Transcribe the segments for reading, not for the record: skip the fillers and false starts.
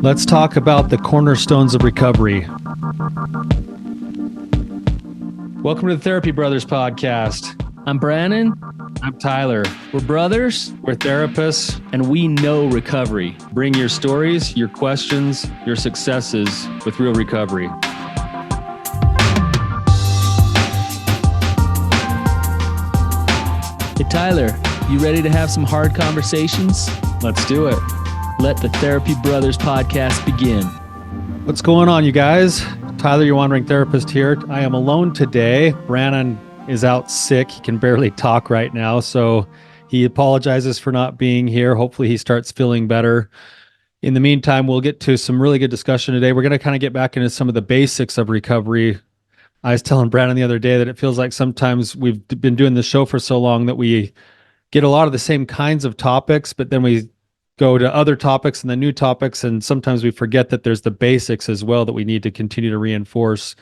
Let's talk about the cornerstones of recovery. Welcome to the Therapy Brothers podcast. I'm Brannon. I'm Tyler. We're brothers, We're therapists. and we know recovery. Bring your stories, your questions, your successes with real recovery. Hey, Tyler, you ready to have some hard conversations? Let's do it. Let the Therapy Brothers podcast begin. What's going on, you guys? Tyler, your wandering therapist here. I am alone today. Brannon is out sick. He can barely talk right now, so he apologizes for not being here. Hopefully he starts feeling better. In the meantime, we'll get to some really good discussion today. We're going to kind of get back into some of the basics of recovery. I was telling Brannon the other day that it feels like sometimes we've been doing this show for so long that we get a lot of the same kinds of topics, but then we go to other topics and the new topics, and sometimes we forget that there's the basics as well that we need to continue to reinforce.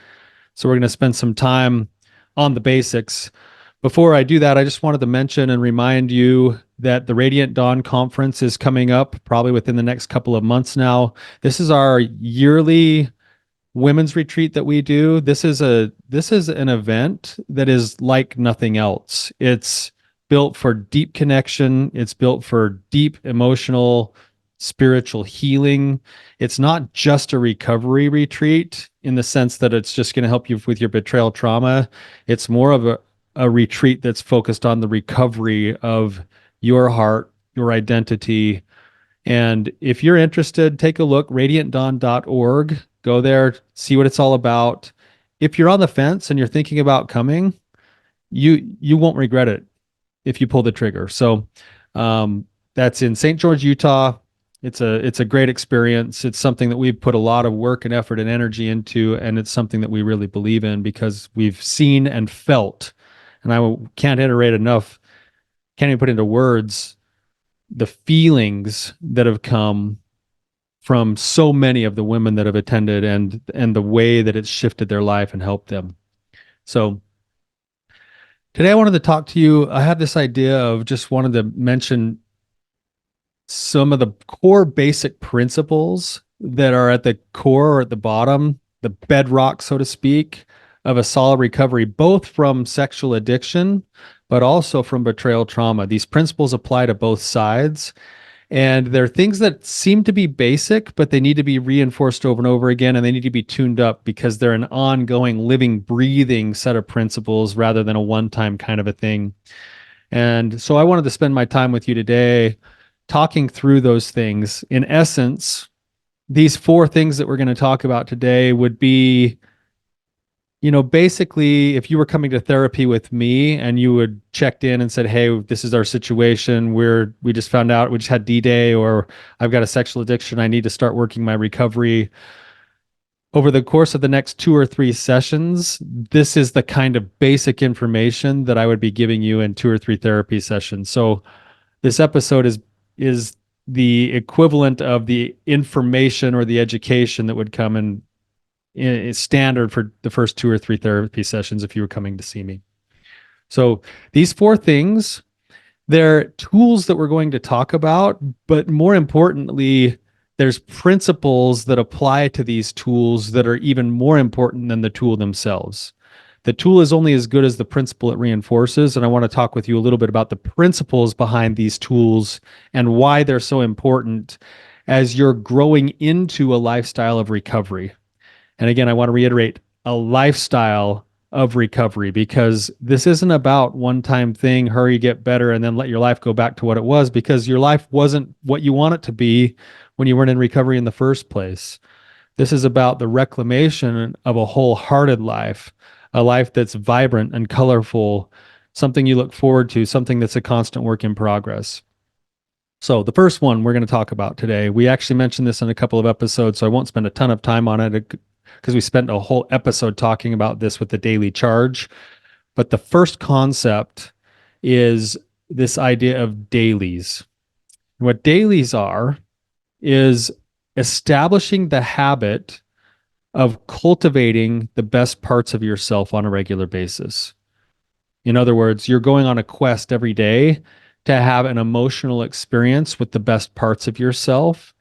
So we're going to spend some time on the basics. Before I do that, I just wanted to mention and remind you that the Radiant Dawn Conference is coming up probably within the next couple of months now. This is our yearly women's retreat that we do. This is an event that is like nothing else. It's built for deep connection. It's built for deep emotional, spiritual healing. It's not just a recovery retreat in the sense that it's just going to help you with your betrayal trauma. It's more of a retreat that's focused on the recovery of your heart, your identity. And if you're interested, take a look, radiantdawn.org. Go there, see what it's all about. If you're on the fence and you're thinking about coming, you won't regret it if you pull the trigger. So that's in St. George, Utah. It's a great experience. It's something that we've put a lot of work and effort and energy into, and it's something that we really believe in because we've seen and felt, and I can't iterate enough, can't even put into words the feelings that have come from so many of the women that have attended and the way that it's shifted their life and helped them. So today I wanted to talk to you. I had this idea of just wanted to mention some of the core basic principles that are at the core or at the bottom, the bedrock, so to speak, of a solid recovery, both from sexual addiction, but also from betrayal trauma. These principles apply to both sides. And they're things that seem to be basic, but they need to be reinforced over and over again, and they need to be tuned up because they're an ongoing, living, breathing set of principles rather than a one-time kind of a thing. And so I wanted to spend my time with you today talking through those things. In essence, these four things that we're going to talk about today would be, basically, if you were coming to therapy with me and you would checked in and said, hey, this is our situation. We just found out we just had D-Day, or I've got a sexual addiction. I need to start working my recovery. Over the course of the next 2 or 3 sessions, this is the kind of basic information that I would be giving you in 2 or 3 therapy sessions. So this episode is the equivalent of the information or the education that would come in standard for the first 2 or 3 therapy sessions if you were coming to see me. So these 4 things, they're tools that we're going to talk about, but more importantly, there's principles that apply to these tools that are even more important than the tool themselves. The tool is only as good as the principle it reinforces, and I want to talk with you a little bit about the principles behind these tools and why they're so important as you're growing into a lifestyle of recovery. And again, I want to reiterate, a lifestyle of recovery, because this isn't about one-time thing, hurry, get better, and then let your life go back to what it was, because your life wasn't what you want it to be when you weren't in recovery in the first place. This is about the reclamation of a wholehearted life, a life that's vibrant and colorful, something you look forward to, something that's a constant work in progress. So the first one we're going to talk about today, we actually mentioned this in a couple of episodes, so I won't spend a ton of time on it, because we spent a whole episode talking about this with the daily charge. But the first concept is this idea of dailies. And what dailies are is establishing the habit of cultivating the best parts of yourself on a regular basis. In other words, you're going on a quest every day to have an emotional experience with the best parts of yourself.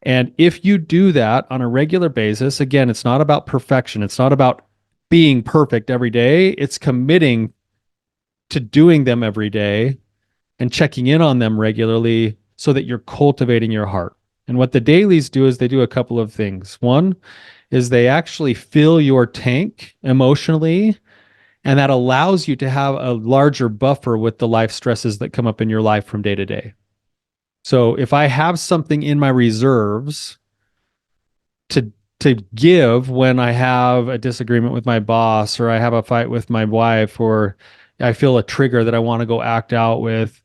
And if you do that on a regular basis, again, it's not about perfection. It's not about being perfect every day. It's committing to doing them every day and checking in on them regularly so that you're cultivating your heart. And what the dailies do is they do a couple of things. One is they actually fill your tank emotionally, and that allows you to have a larger buffer with the life stresses that come up in your life from day to day. So if I have something in my reserves to give when I have a disagreement with my boss, or I have a fight with my wife, or I feel a trigger that I want to go act out with,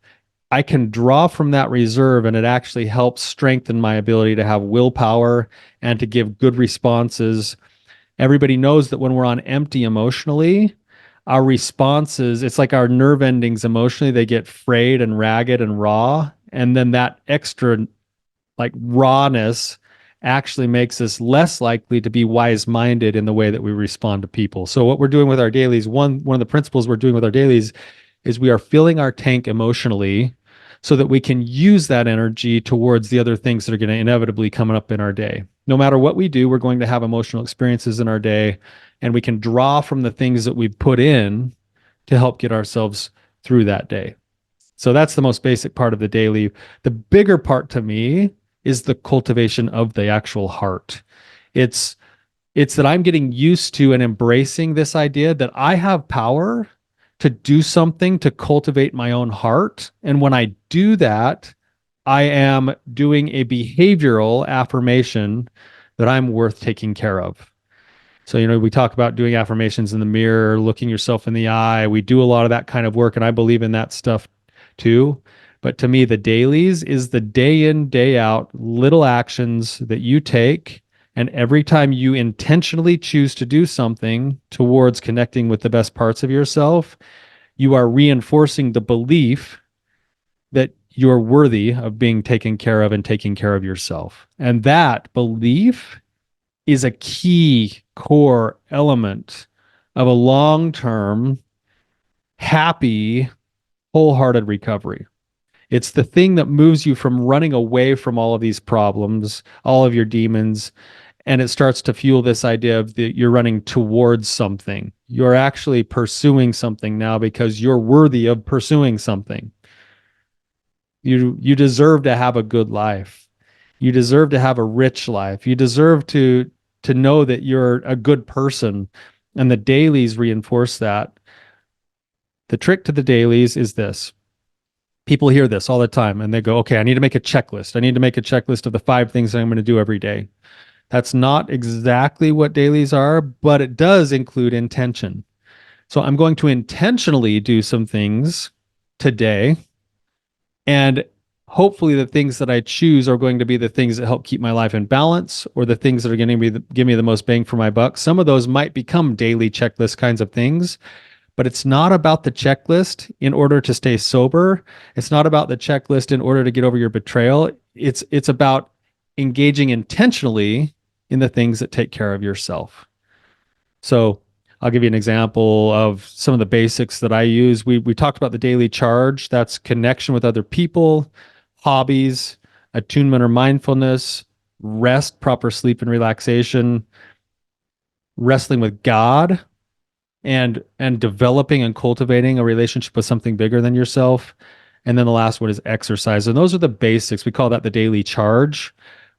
I can draw from that reserve, and it actually helps strengthen my ability to have willpower and to give good responses. Everybody knows that when we're on empty emotionally, our responses, it's like our nerve endings emotionally, they get frayed and ragged and raw. And then that extra like rawness actually makes us less likely to be wise-minded in the way that we respond to people. So what we're doing with our dailies, one of the principles we're doing with our dailies is we are filling our tank emotionally so that we can use that energy towards the other things that are going to inevitably come up in our day. No matter what we do, we're going to have emotional experiences in our day, and we can draw from the things that we've put in to help get ourselves through that day. So that's the most basic part of the daily. The bigger part to me is the cultivation of the actual heart. It's it's that I'm getting used to and embracing this idea that I have power to do something to cultivate my own heart. And when I do that, I am doing a behavioral affirmation that I'm worth taking care of. So, we talk about doing affirmations in the mirror, looking yourself in the eye. We do a lot of that kind of work, and I believe in that stuff too. But to me, the dailies is the day in, day out little actions that you take. And every time you intentionally choose to do something towards connecting with the best parts of yourself, you are reinforcing the belief that you're worthy of being taken care of and taking care of yourself. And that belief is a key core element of a long-term, happy, wholehearted recovery. It's the thing that moves you from running away from all of these problems, all of your demons, and it starts to fuel this idea of that you're running towards something. You're actually pursuing something now because you're worthy of pursuing something. You deserve to have a good life. You deserve to have a rich life. You deserve to know that you're a good person, and the dailies reinforce that. The trick to the dailies is this. People hear this all the time and they go, okay, I need to make a checklist. I need to make a checklist of the 5 things that I'm going to do every day. That's not exactly what dailies are, but it does include intention. So I'm going to intentionally do some things today, and hopefully the things that I choose are going to be the things that help keep my life in balance, or the things that are going to give me the most bang for my buck. Some of those might become daily checklist kinds of things, but it's not about the checklist in order to stay sober. It's not about the checklist in order to get over your betrayal. It's about engaging intentionally in the things that take care of yourself. So I'll give you an example of some of the basics that I use. We talked about the daily charge. That's connection with other people, hobbies, attunement or mindfulness, rest, proper sleep and relaxation, wrestling with God, and developing and cultivating a relationship with something bigger than yourself. And then the last one is exercise. And those are the basics. We call that the daily charge.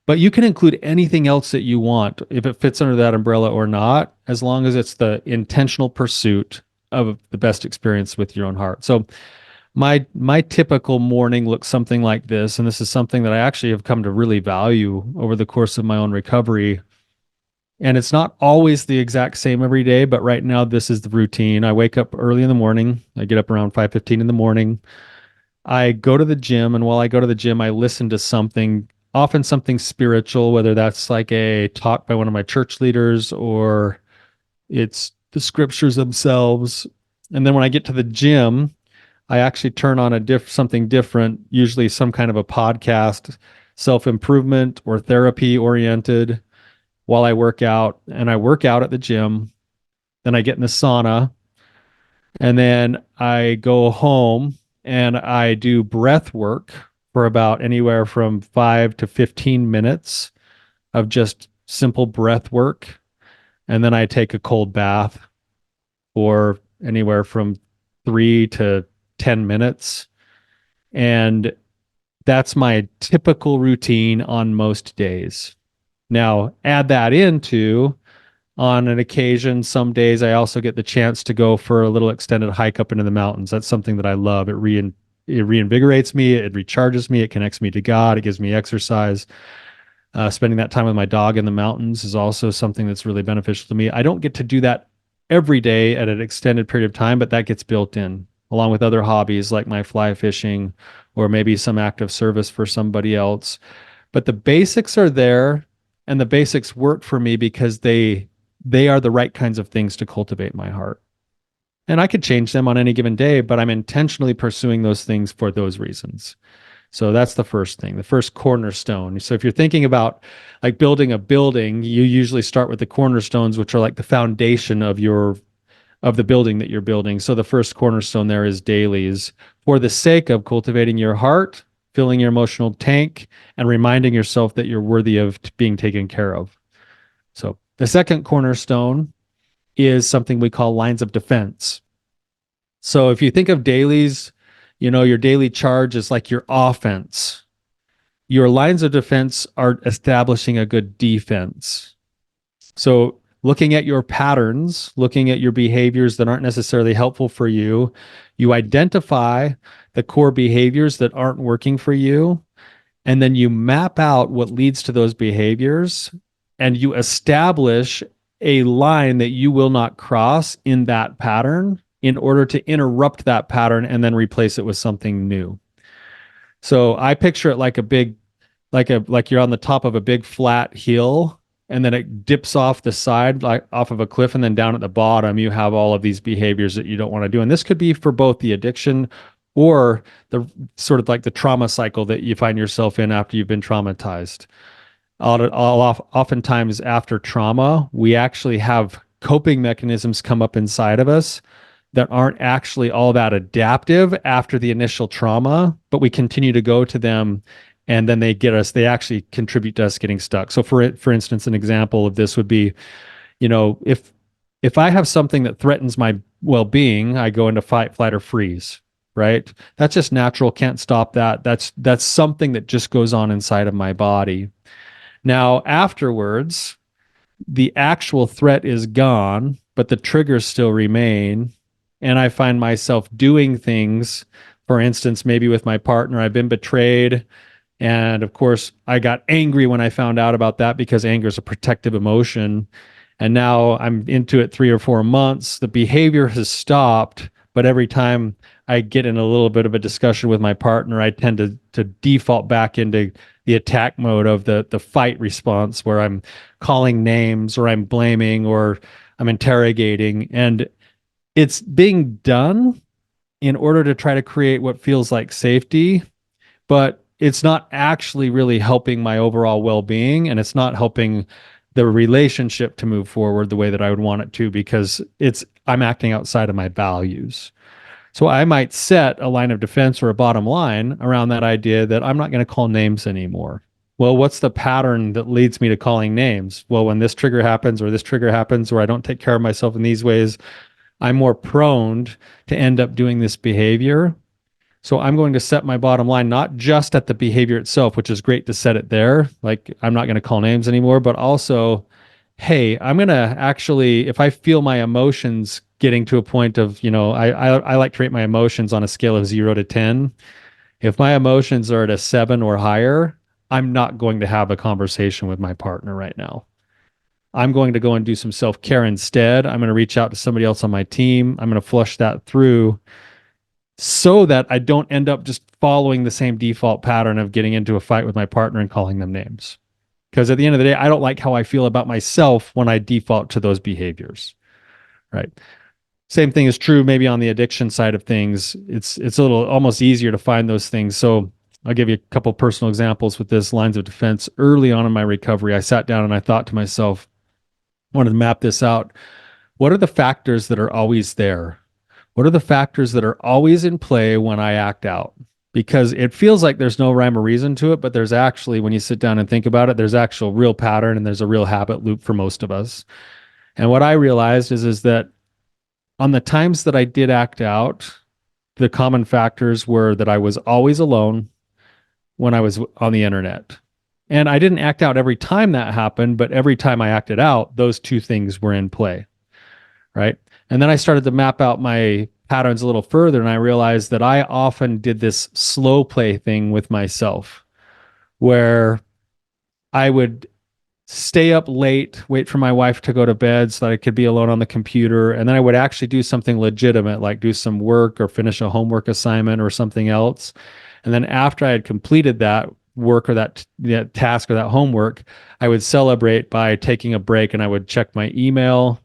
But you can include anything else that you want if it fits under that umbrella or not, as long as it's the intentional pursuit of the best experience with your own heart. So my typical morning looks something like this, and this is something that I actually have come to really value over the course of my own recovery. And it's not always the exact same every day, but right now this is the routine. I wake up early in the morning. I get up around 5:15 in the morning. I go to the gym, and while I go to the gym, I listen to something, often something spiritual, whether that's like a talk by one of my church leaders or it's the scriptures themselves. And then when I get to the gym, I actually turn on something different, usually some kind of a podcast, self-improvement or therapy oriented, while I work out. And I work out at the gym. Then I get in the sauna, and then I go home and I do breath work for about anywhere from 5 to 15 minutes of just simple breath work. And then I take a cold bath for anywhere from 3 to 10 minutes. And that's my typical routine on most days. Now, add that into on an occasion, some days I also get the chance to go for a little extended hike up into the mountains. That's something that I love. It reinvigorates me, it recharges me, it connects me to God, it gives me exercise. Spending that time with my dog in the mountains is also something that's really beneficial to me. I don't get to do that every day at an extended period of time, but that gets built in along with other hobbies like my fly fishing or maybe some active service for somebody else. But the basics are there, and the basics work for me because they are the right kinds of things to cultivate my heart. And I could change them on any given day, but I'm intentionally pursuing those things for those reasons. So that's the first thing, the first cornerstone. So if you're thinking about like building a building, you usually start with the cornerstones, which are like the foundation of the building that you're building. So the first cornerstone there is dailies for the sake of cultivating your heart, filling your emotional tank, and reminding yourself that you're worthy of being taken care of. So the second cornerstone is something we call lines of defense. So if you think of dailies, your daily charge is like your offense. Your lines of defense are establishing a good defense. So looking at your patterns, looking at your behaviors that aren't necessarily helpful for you, you identify the core behaviors that aren't working for you, and then you map out what leads to those behaviors, and you establish a line that you will not cross in that pattern in order to interrupt that pattern and then replace it with something new. So I picture it like a big, like you're on the top of a big flat hill, and then it dips off the side, like off of a cliff, and then down at the bottom you have all of these behaviors that you don't want to do. And this could be for both the addiction or the sort of like the trauma cycle that you find yourself in after you've been traumatized. Oftentimes after trauma, we actually have coping mechanisms come up inside of us that aren't actually all that adaptive after the initial trauma, but we continue to go to them, and then they actually contribute to us getting stuck. So for instance, an example of this would be, if I have something that threatens my well-being, I go into fight, flight, or freeze, right? That's just natural, can't stop that. That's something that just goes on inside of my body. Now, afterwards, the actual threat is gone, but the triggers still remain. And I find myself doing things, for instance, maybe with my partner, I've been betrayed. And of course, I got angry when I found out about that because anger is a protective emotion. And now I'm into it 3 or 4 months. The behavior has stopped, but every time I get in a little bit of a discussion with my partner, I tend to default back into the attack mode of the fight response, where I'm calling names or I'm blaming or I'm interrogating. And it's being done in order to try to create what feels like safety, but it's not actually really helping my overall well-being, and it's not helping the relationship to move forward the way that I would want it to, because I'm acting outside of my values. So I might set a line of defense or a bottom line around that idea that I'm not going to call names anymore. Well, what's the pattern that leads me to calling names? Well, when this trigger happens, or this trigger happens, or I don't take care of myself in these ways, I'm more prone to end up doing this behavior. So I'm going to set my bottom line, not just at the behavior itself, which is great to set it there. Like, I'm not going to call names anymore, but also, hey, I'm going to actually, if I feel my emotions getting to a point of, I like to rate my emotions on a scale of 0 to 10. If my emotions are at a 7 or higher, I'm not going to have a conversation with my partner right now. I'm going to go and do some self-care instead. I'm going to reach out to somebody else on my team. I'm going to flush that through so that I don't end up just following the same default pattern of getting into a fight with my partner and calling them names. Because at the end of the day, I don't like how I feel about myself when I default to those behaviors, right? Same thing is true maybe on the addiction side of things. It's a little almost easier to find those things. So I'll give you a couple personal examples with this lines of defense. Early on in my recovery, I sat down and I thought to myself, I wanted to map this out. What are the factors that are always there? What are the factors that are always in play when I act out? because it feels like there's no rhyme or reason to it, but there's actually, when you sit down and think about it, there's actual real pattern and there's a real habit loop for most of us. And what I realized is that on the times that I did act out, the common factors were that I was always alone when I was on the internet. And I didn't act out every time that happened, but every time I acted out, those two things were in play, right? And then I started to map out my patterns a little further, and I realized that I often did this slow play thing with myself where I would stay up late, wait for my wife to go to bed so that I could be alone on the computer. And then I would actually do something legitimate, like do some work or finish a homework assignment or something else. And then after I had completed that work or that task or that homework, I would celebrate by taking a break and I would check my email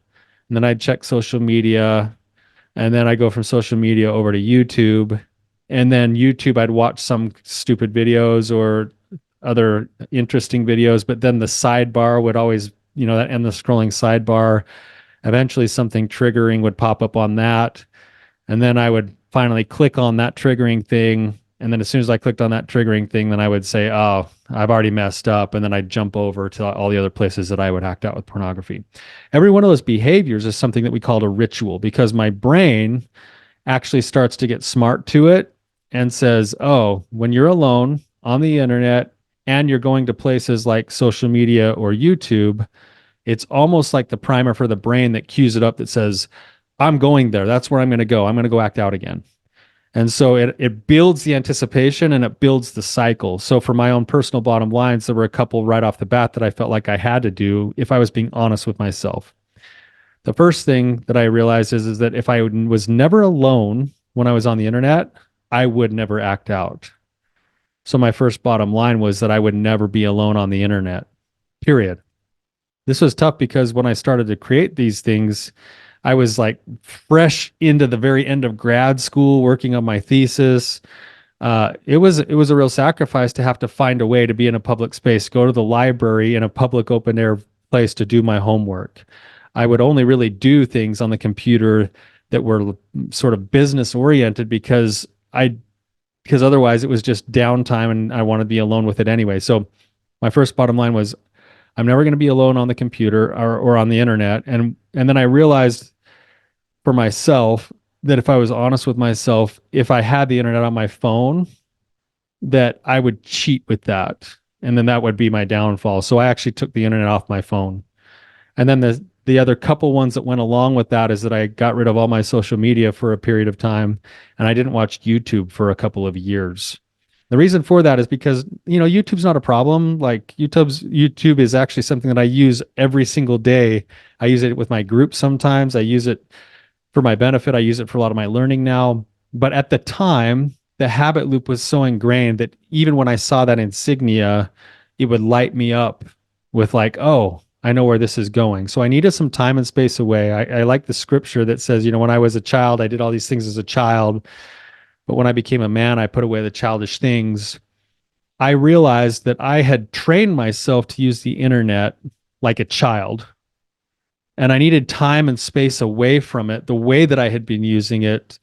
and then I'd check social media. And then I go from social media over to YouTube. And then YouTube, I'd watch some stupid videos or other interesting videos, but then the sidebar would always, that endless scrolling sidebar. Eventually, something triggering would pop up on that. And then I would finally click on that triggering thing. And then as soon as I clicked on that triggering thing, then I would say, oh, I've already messed up. And then I'd jump over to all the other places that I would act out with pornography. Every one of those behaviors is something that we call a ritual because my brain actually starts to get smart to it and says, oh, when you're alone on the internet and you're going to places like social media or YouTube, it's almost like the primer for the brain that cues it up that says, I'm going there. That's where I'm going to go. I'm going to go act out again. And so it builds the anticipation and it builds the cycle. So for my own personal bottom lines, there were a couple right off the bat that I felt like I had to do if I was being honest with myself. The first thing that I realized is that if I was never alone when I was on the internet, I would never act out. So my first bottom line was that I would never be alone on the internet, period. This was tough because when I started to create these things, I was like fresh into the very end of grad school, working on my thesis. It was a real sacrifice to have to find a way to be in a public space, go to the library in a public open air place to do my homework. I would only really do things on the computer that were sort of business oriented because otherwise it was just downtime and I wanted to be alone with it anyway. So my first bottom line was I'm never going to be alone on the computer or on the internet. And then I realized for myself that if I was honest with myself, if I had the internet on my phone, that I would cheat with that. And then that would be my downfall. So I actually took the internet off my phone. And then the other couple ones that went along with that is that I got rid of all my social media for a period of time and I didn't watch YouTube for a couple of years. The reason for that is because, YouTube's not a problem. Like YouTube is actually something that I use every single day. I use it with my group sometimes. I use it for my benefit. I use it for a lot of my learning now. But at the time, the habit loop was so ingrained that even when I saw that insignia, it would light me up with like, oh, I know where this is going. So I needed some time and space away. I like the scripture that says, when I was a child, I did all these things as a child. But when I became a man, I put away the childish things. I realized that I had trained myself to use the internet like a child. And I needed time and space away from it, the way that I had been using it,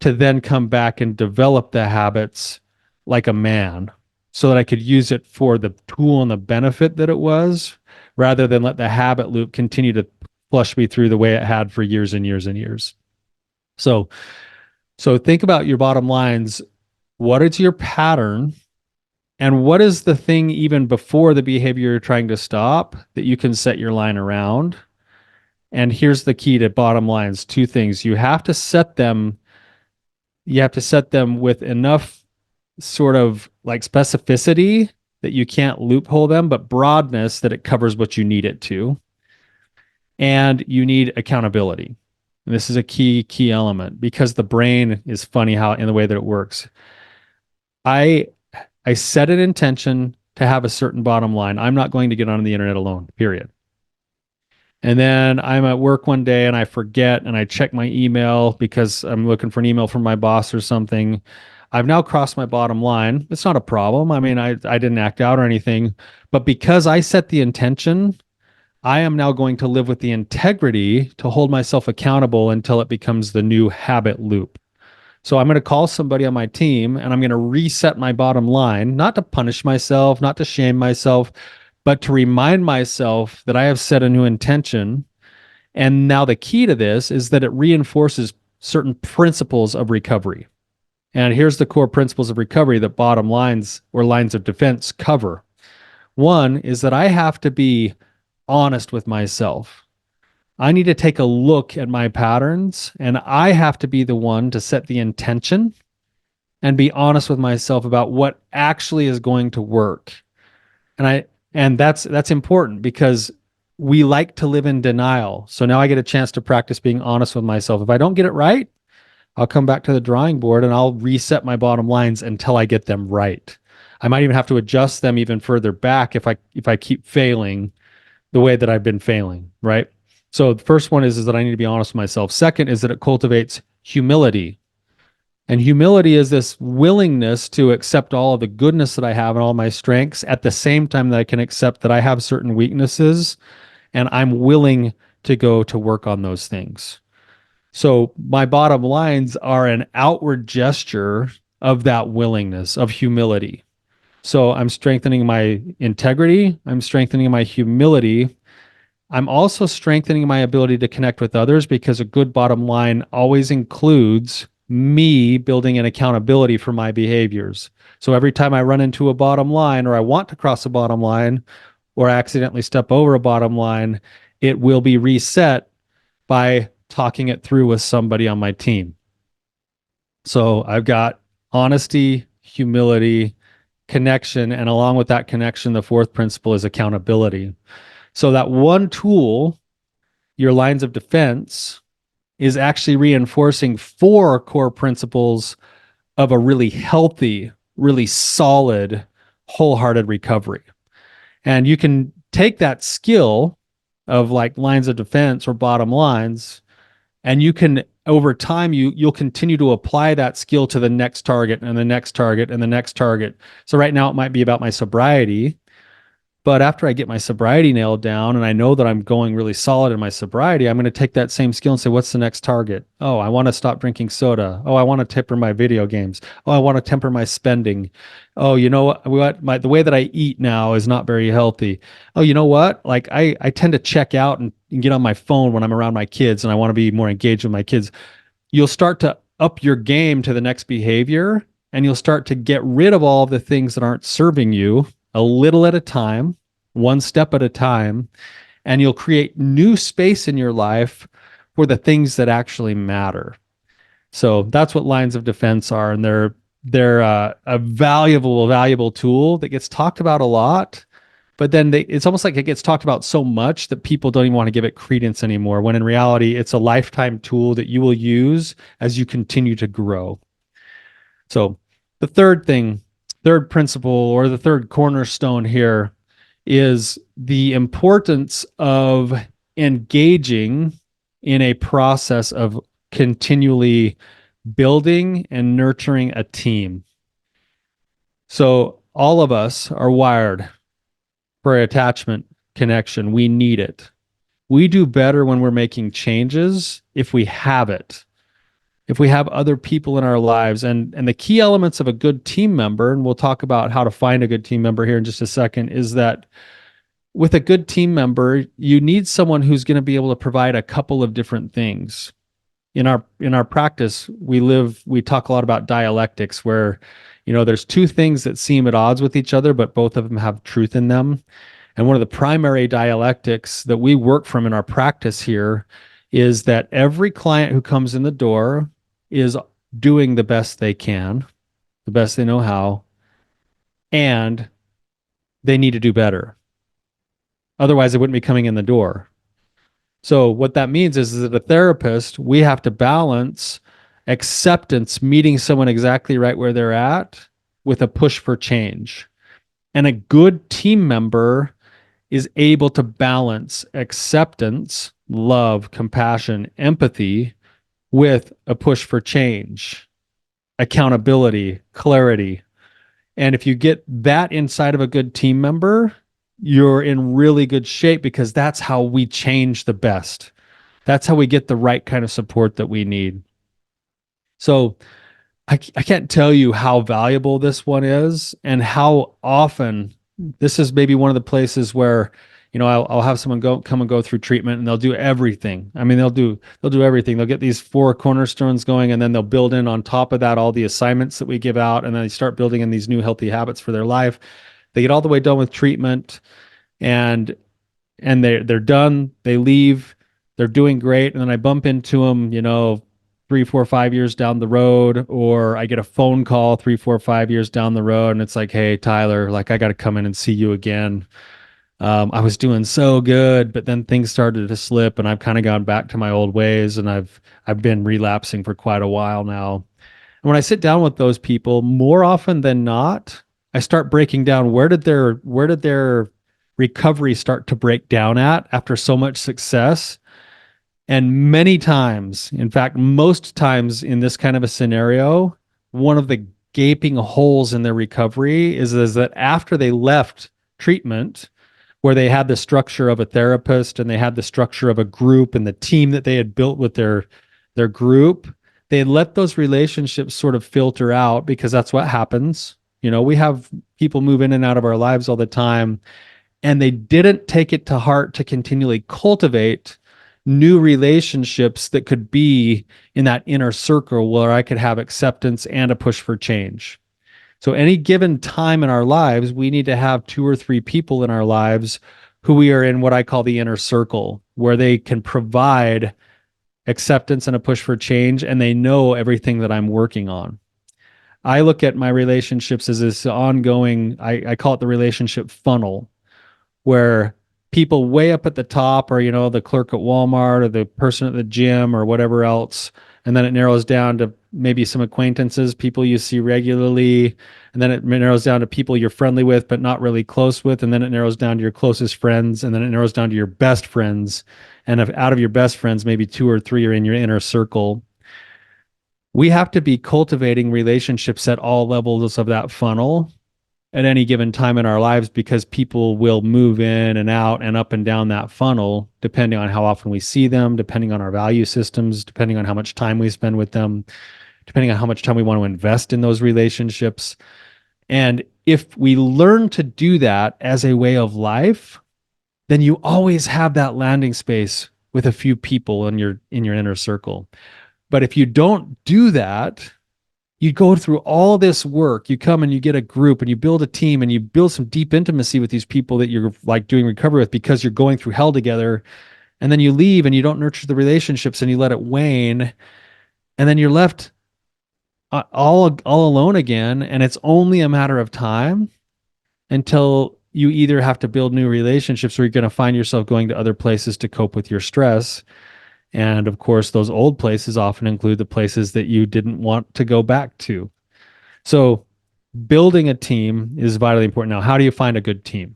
to then come back and develop the habits like a man so that I could use it for the tool and the benefit that it was, rather than let the habit loop continue to flush me through the way it had for years and years and years. So think about your bottom lines. What is your pattern? And what is the thing even before the behavior you're trying to stop that you can set your line around? And here's the key to bottom lines. Two things. You have to set them with enough sort of like specificity that you can't loophole them, but broadness that it covers what you need it to. And you need accountability. And this is a key element because the brain is funny how in the way that it works. I set an intention to have a certain bottom line. I'm not going to get on the internet alone, period. And then I'm at work one day and I forget and I check my email because I'm looking for an email from my boss or something. I've now crossed my bottom line. It's not a problem. I mean, I didn't act out or anything, but because I set the intention, I am now going to live with the integrity to hold myself accountable until it becomes the new habit loop. So I'm going to call somebody on my team and I'm going to reset my bottom line, not to punish myself, not to shame myself, but to remind myself that I have set a new intention. And now the key to this is that it reinforces certain principles of recovery. And here's the core principles of recovery that bottom lines or lines of defense cover. One is that I have to be honest with myself. I need to take a look at my patterns and I have to be the one to set the intention and be honest with myself about what actually is going to work. And that's important because we like to live in denial. So now I get a chance to practice being honest with myself. If I don't get it right, I'll come back to the drawing board and I'll reset my bottom lines until I get them right. I might even have to adjust them even further back if I keep failing the way that I've been failing, right? So the first one is that I need to be honest with myself. Second is that it cultivates humility. And humility is this willingness to accept all of the goodness that I have and all my strengths at the same time that I can accept that I have certain weaknesses and I'm willing to go to work on those things. So my bottom lines are an outward gesture of that willingness, of humility. So I'm strengthening my integrity, I'm strengthening my humility. I'm also strengthening my ability to connect with others because a good bottom line always includes me building an accountability for my behaviors. So every time I run into a bottom line or I want to cross a bottom line or accidentally step over a bottom line, it will be reset by talking it through with somebody on my team. So I've got honesty, humility, connection, and along with that connection, the fourth principle is accountability. So that one tool, your lines of defense, is actually reinforcing four core principles of a really healthy, really solid, wholehearted recovery. And you can take that skill of like lines of defense or bottom lines, and you can over time you'll continue to apply that skill to the next target and the next target and the next target. So right now it might be about my sobriety, but after I get my sobriety nailed down and I know that I'm going really solid in my sobriety, I'm going to take that same skill and say, what's the next target? Oh, I want to stop drinking soda. Oh, I want to temper my video games. Oh, I want to temper my spending. Oh, you know what? The way that I eat now is not very healthy. Oh, you know what? Like I tend to check out and get on my phone when I'm around my kids and I want to be more engaged with my kids. You'll start to up your game to the next behavior and you'll start to get rid of all of the things that aren't serving you a little at a time, one step at a time, and you'll create new space in your life for the things that actually matter. So that's what lines of defense are, and they're a valuable tool that gets talked about a lot, but then it's almost like it gets talked about so much that people don't even want to give it credence anymore, when in reality, it's a lifetime tool that you will use as you continue to grow. So the third principle or the third cornerstone here is the importance of engaging in a process of continually building and nurturing a team. So all of us are wired for attachment connection. We need it. We do better when we're making changes if we have it, if we have other people in our lives. And the key elements of a good team member, and we'll talk about how to find a good team member here in just a second, is that with a good team member, you need someone who's going to be able to provide a couple of different things. In our practice, we talk a lot about dialectics, where there's two things that seem at odds with each other, but both of them have truth in them. And one of the primary dialectics that we work from in our practice here is that every client who comes in the door is doing the best they can, the best they know how, and they need to do better. Otherwise, they wouldn't be coming in the door. So what that means is that a therapist, we have to balance acceptance, meeting someone exactly right where they're at, with a push for change. And a good team member is able to balance acceptance, love, compassion, empathy with a push for change, accountability, clarity. And if you get that inside of a good team member, you're in really good shape, because that's how we change the best. That's how we get the right kind of support that we need. So I can't tell you how valuable this one is and how often this is maybe one of the places where, I'll have someone come and go through treatment and they'll do everything. I mean, they'll do everything. They'll get these 4 cornerstones going and then they'll build in on top of that all the assignments that we give out. And then they start building in these new healthy habits for their life. They get all the way done with treatment and they're done. They leave. They're doing great, and then I bump into them, 3, 4, 5 years down the road, or I get a phone call 3, 4, 5 years down the road, and it's like, "Hey, Tyler, like I got to come in and see you again. I was doing so good, but then things started to slip, and I've kind of gone back to my old ways, and I've been relapsing for quite a while now." And when I sit down with those people, more often than not, I start breaking down where did their recovery start to break down at after so much success. And many times, in fact, most times in this kind of a scenario, one of the gaping holes in their recovery is that after they left treatment, where they had the structure of a therapist and they had the structure of a group and the team that they had built with their group, they let those relationships sort of filter out because that's what happens. We have people move in and out of our lives all the time, and they didn't take it to heart to continually cultivate new relationships that could be in that inner circle where I could have acceptance and a push for change. So, any given time in our lives, we need to have 2 or 3 people in our lives who we are in what I call the inner circle, where they can provide acceptance and a push for change, and they know everything that I'm working on. I look at my relationships as this ongoing, I call it the relationship funnel, where people way up at the top are, the clerk at Walmart or the person at the gym or whatever else. And then it narrows down to maybe some acquaintances, people you see regularly. And then it narrows down to people you're friendly with, but not really close with. And then it narrows down to your closest friends. And then it narrows down to your best friends. And if out of your best friends, maybe 2 or 3 are in your inner circle. We have to be cultivating relationships at all levels of that funnel at any given time in our lives, because people will move in and out and up and down that funnel depending on how often we see them, depending on our value systems, depending on how much time we spend with them, depending on how much time we want to invest in those relationships. And if we learn to do that as a way of life, then you always have that landing space with a few people in your inner circle. But if you don't do that, you go through all this work, you come and you get a group and you build a team and you build some deep intimacy with these people that you're like doing recovery with because you're going through hell together. And then you leave and you don't nurture the relationships and you let it wane. And then you're left all alone again. And it's only a matter of time until you either have to build new relationships or you're going to find yourself going to other places to cope with your stress. And of course, those old places often include the places that you didn't want to go back to. So building a team is vitally important. Now, how do you find a good team?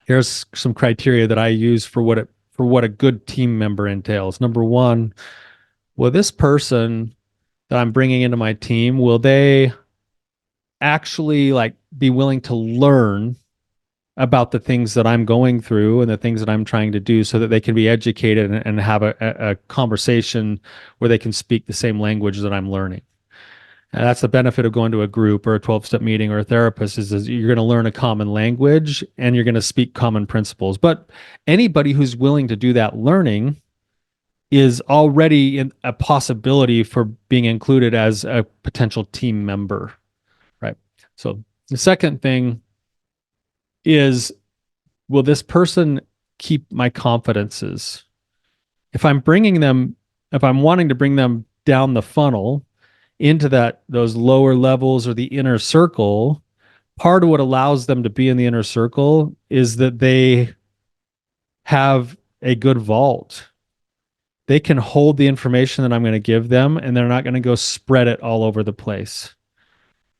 Here's some criteria that I use for what a good team member entails. Number one, will this person that I'm bringing into my team, will they actually like be willing to learn about the things that I'm going through and the things that I'm trying to do so that they can be educated and have a conversation where they can speak the same language that I'm learning. And that's the benefit of going to a group or a 12-step meeting or a therapist is you're going to learn a common language and you're going to speak common principles. But anybody who's willing to do that learning is already in a possibility for being included as a potential team member, right? So the second thing is, will this person keep my confidences? If I'm wanting to bring them down the funnel into those lower levels or the inner circle, part of what allows them to be in the inner circle is that they have a good vault. They can hold the information that I'm going to give them, and they're not going to go spread it all over the place.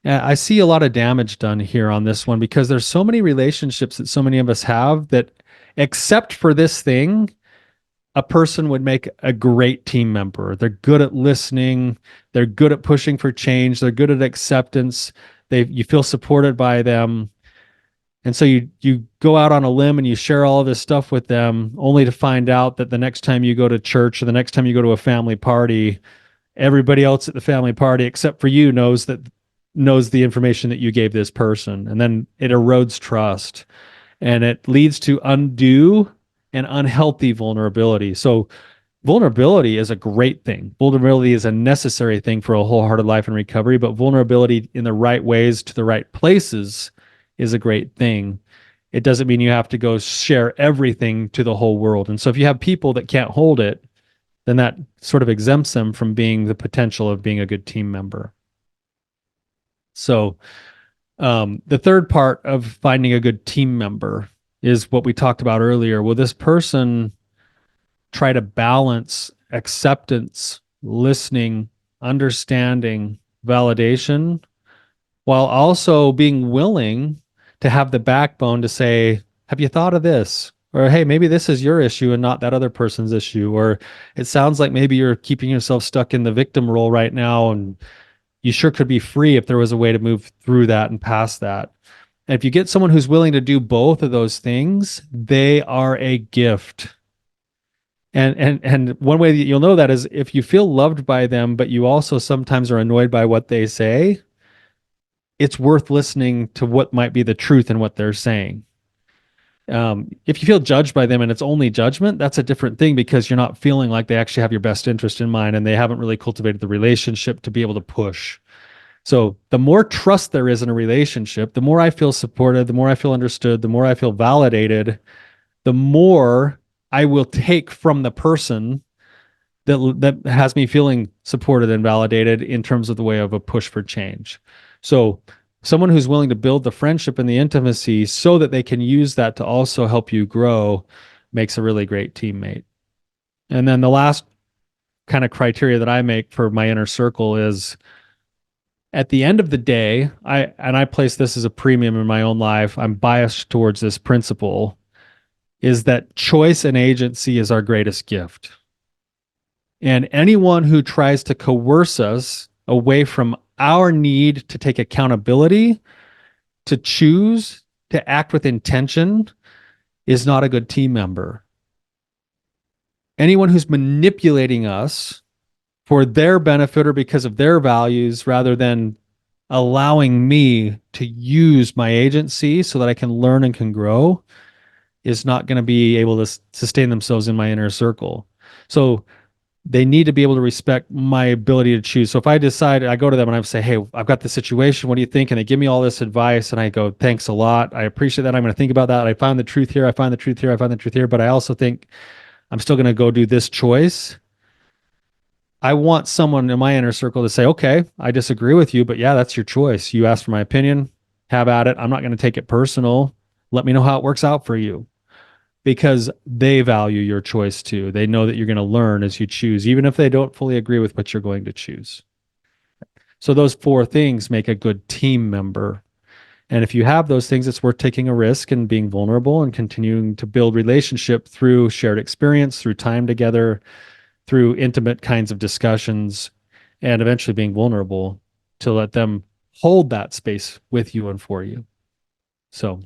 I see a lot of damage done here on this one because there's so many relationships that so many of us have that, except for this thing, a person would make a great team member. They're good at listening. They're good at pushing for change. They're good at acceptance. You feel supported by them. And so you go out on a limb and you share all of this stuff with them only to find out that the next time you go to church or the next time you go to a family party, Everybody else at the family party except for you knows the information that you gave this person, and then it erodes trust, and it leads to undue and unhealthy vulnerability. So vulnerability is a great thing. Vulnerability is a necessary thing for a wholehearted life and recovery, but vulnerability in the right ways to the right places is a great thing. It doesn't mean you have to go share everything to the whole world. And so if you have people that can't hold it, then that sort of exempts them from being the potential of being a good team member. So the third part of finding a good team member is what we talked about earlier. Will this person try to balance acceptance, listening, understanding, validation, while also being willing to have the backbone to say, have you thought of this? Or, hey, maybe this is your issue and not that other person's issue. Or it sounds like maybe you're keeping yourself stuck in the victim role right now, and you sure could be free if there was a way to move through that and past that. And if you get someone who's willing to do both of those things, they are a gift. And one way that you'll know that is if you feel loved by them, but you also sometimes are annoyed by what they say, it's worth listening to what might be the truth in what they're saying. If you feel judged by them and it's only judgment, that's a different thing because you're not feeling like they actually have your best interest in mind and they haven't really cultivated the relationship to be able to push. So the more trust there is in a relationship, the more I feel supported, the more I feel understood, the more I feel validated, the more I will take from the person that has me feeling supported and validated in terms of the way of a push for change. So someone who's willing to build the friendship and the intimacy so that they can use that to also help you grow makes a really great teammate. And then the last kind of criteria that I make for my inner circle is at the end of the day, I place this as a premium in my own life. I'm biased towards this principle is that choice and agency is our greatest gift. And anyone who tries to coerce us away from our need to take accountability, to choose, to act with intention is not a good team member. Anyone who's manipulating us for their benefit or because of their values rather than allowing me to use my agency so that I can learn and can grow is not going to be able to sustain themselves in my inner circle. So they need to be able to respect my ability to choose. So if I decide, I go to them and I say, hey, I've got this situation. What do you think? And they give me all this advice and I go, thanks a lot. I appreciate that. I'm going to think about that. I find the truth here. I find the truth here. I find the truth here. But I also think I'm still going to go do this choice. I want someone in my inner circle to say, okay, I disagree with you, but yeah, that's your choice. You asked for my opinion. Have at it. I'm not going to take it personal. Let me know how it works out for you. Because they value your choice too. They know that you're going to learn as you choose, even if they don't fully agree with what you're going to choose. So those four things make a good team member. And if you have those things, it's worth taking a risk and being vulnerable and continuing to build relationship through shared experience, through time together, through intimate kinds of discussions, and eventually being vulnerable to let them hold that space with you and for you. So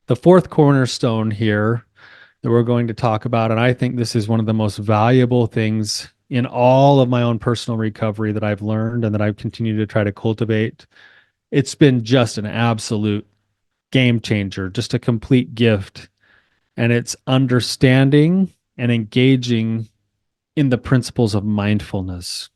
the fourth cornerstone here that we're going to talk about, and I think this is one of the most valuable things in all of my own personal recovery that I've learned and that I've continued to try to cultivate. It's been just an absolute game changer, just a complete gift. And it's understanding and engaging in the principles of mindfulness.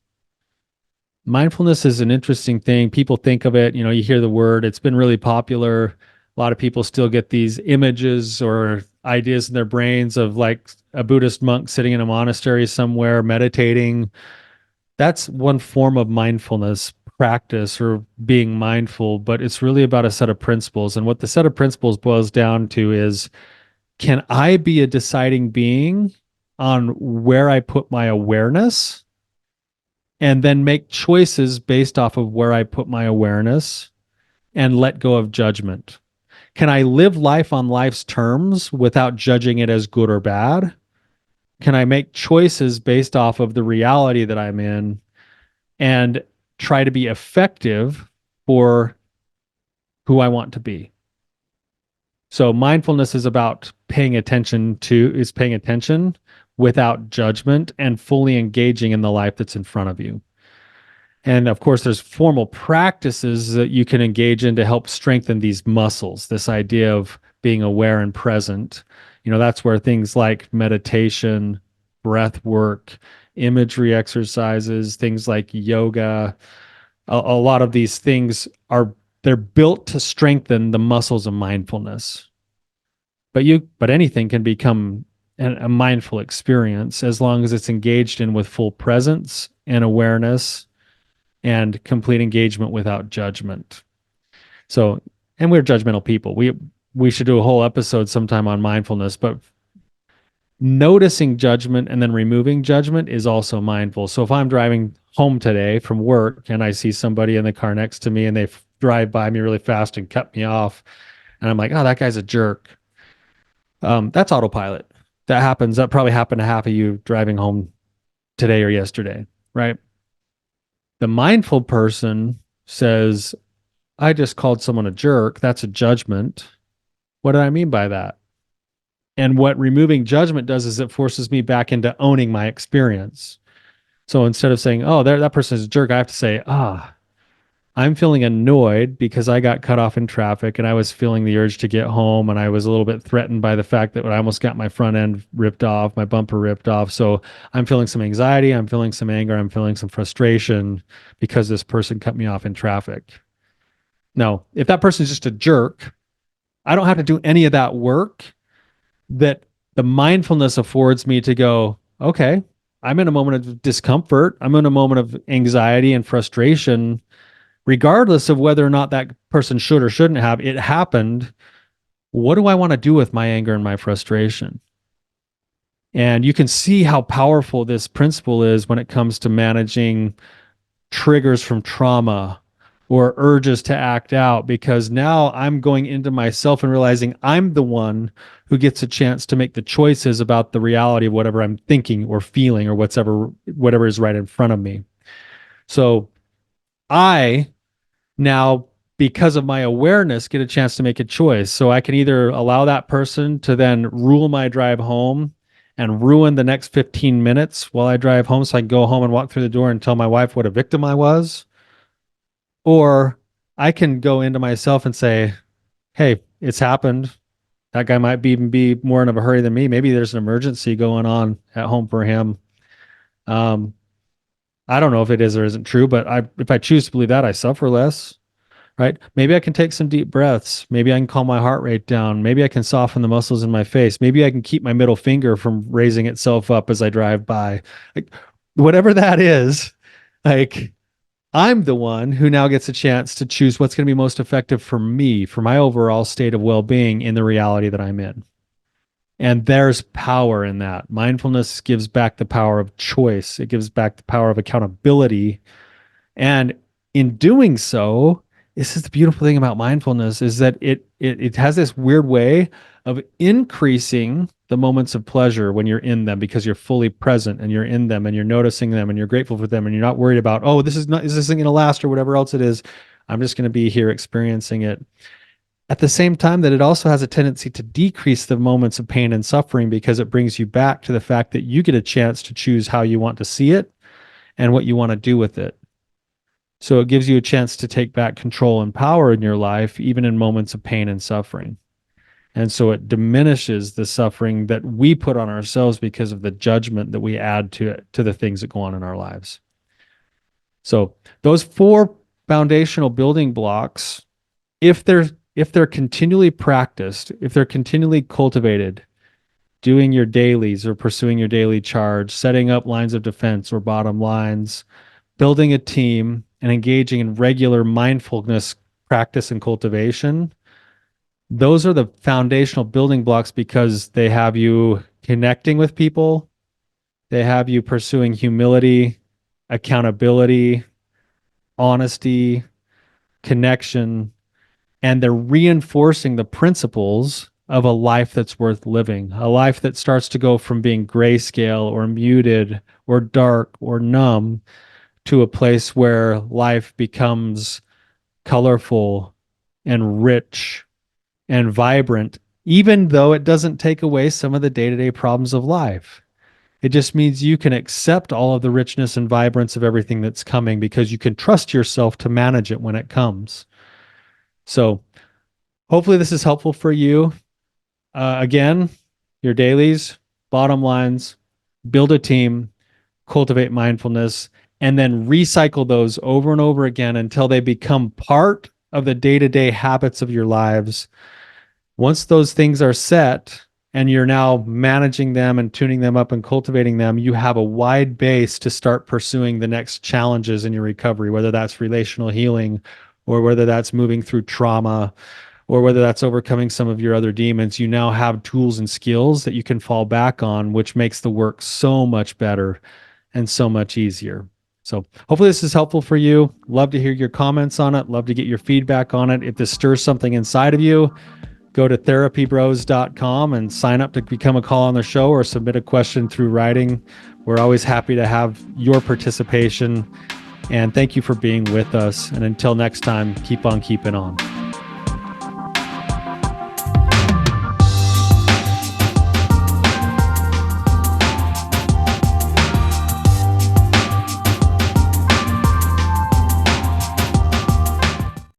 Mindfulness is an interesting thing. People think of it, you hear the word, it's been really popular. A lot of people still get these images or ideas in their brains of like a Buddhist monk sitting in a monastery somewhere meditating. That's one form of mindfulness practice or being mindful, but it's really about a set of principles. And what the set of principles boils down to is, can I be a deciding being on where I put my awareness and then make choices based off of where I put my awareness and let go of judgment? Can I live life on life's terms without judging it as good or bad? Can I make choices based off of the reality that I'm in and try to be effective for who I want to be? So mindfulness is about paying attention without judgment and fully engaging in the life that's in front of you. And of course, there's formal practices that you can engage in to help strengthen these muscles, this idea of being aware and present. That's where things like meditation, breath work, imagery exercises, things like yoga, a lot of these things they're built to strengthen the muscles of mindfulness. But anything can become a mindful experience as long as it's engaged in with full presence and awareness and complete engagement without judgment. So, and we're judgmental people. We should do a whole episode sometime on mindfulness, but noticing judgment and then removing judgment is also mindful. So if I'm driving home today from work and I see somebody in the car next to me and they drive by me really fast and cut me off, and I'm like, oh, that guy's a jerk. That's autopilot. That happens. That probably happened to half of you driving home today or yesterday, right? The mindful person says, I just called someone a jerk. That's a judgment. What did I mean by that? And what removing judgment does is it forces me back into owning my experience. So instead of saying, oh, that person is a jerk, I have to say, I'm feeling annoyed because I got cut off in traffic and I was feeling the urge to get home and I was a little bit threatened by the fact that I almost got my front end ripped off, my bumper ripped off. So I'm feeling some anxiety, I'm feeling some anger, I'm feeling some frustration because this person cut me off in traffic. Now, if that person is just a jerk, I don't have to do any of that work that the mindfulness affords me to go, okay, I'm in a moment of discomfort. I'm in a moment of anxiety and frustration, regardless of whether or not that person should or shouldn't have. It happened. What do I want to do with my anger and my frustration? And you can see how powerful this principle is when it comes to managing triggers from trauma or urges to act out, because now I'm going into myself and realizing I'm the one who gets a chance to make the choices about the reality of whatever I'm thinking or feeling or whatever is right in front of me. So I now, because of my awareness, get a chance to make a choice. So I can either allow that person to then rule my drive home and ruin the next 15 minutes while I drive home so I can go home and walk through the door and tell my wife what a victim I was. Or I can go into myself and say, hey, it's happened. That guy might even be more in a hurry than me. Maybe there's an emergency going on at home for him. Um, I don't know if it is or isn't true, but if I choose to believe that, I suffer less, right? Maybe I can take some deep breaths. Maybe I can calm my heart rate down. Maybe I can soften the muscles in my face. Maybe I can keep my middle finger from raising itself up as I drive by. Like, whatever that is, like, I'm the one who now gets a chance to choose what's going to be most effective for me, for my overall state of well-being in the reality that I'm in. And there's power in that. Mindfulness gives back the power of choice. It gives back the power of accountability. And in doing so, this is the beautiful thing about mindfulness, is that it has this weird way of increasing the moments of pleasure when you're in them, because you're fully present and you're in them and you're noticing them and you're grateful for them and you're not worried about, oh, is this thing going to last or whatever else it is. I'm just going to be here experiencing it. At the same time that it also has a tendency to decrease the moments of pain and suffering, because it brings you back to the fact that you get a chance to choose how you want to see it and what you want to do with it. So it gives you a chance to take back control and power in your life, even in moments of pain and suffering. And so it diminishes the suffering that we put on ourselves because of the judgment that we add to the things that go on in our lives. So those four foundational building blocks, if they're continually practiced, if they're continually cultivated, doing your dailies or pursuing your daily charge, setting up lines of defense or bottom lines, building a team, and engaging in regular mindfulness practice and cultivation, those are the foundational building blocks, because they have you connecting with people, they have you pursuing humility, accountability, honesty, connection, and they're reinforcing the principles of a life that's worth living, a life that starts to go from being grayscale or muted or dark or numb to a place where life becomes colorful and rich and vibrant, even though it doesn't take away some of the day-to-day problems of life. It just means you can accept all of the richness and vibrance of everything that's coming because you can trust yourself to manage it when it comes. So hopefully this is helpful for you. Again, your dailies, bottom lines, build a team, cultivate mindfulness, and then recycle those over and over again until they become part of the day-to-day habits of your lives. Once those things are set and you're now managing them and tuning them up and cultivating them, you have a wide base to start pursuing the next challenges in your recovery, whether that's relational healing or whether that's moving through trauma or whether that's overcoming some of your other demons. You now have tools and skills that you can fall back on, which makes the work so much better and so much easier. So hopefully this is helpful for you. Love to hear your comments on it. Love to get your feedback on it. If this stirs something inside of you, go to therapybros.com and sign up to become a call on the show or submit a question through writing. We're always happy to have your participation. And thank you for being with us. And until next time, keep on keeping on.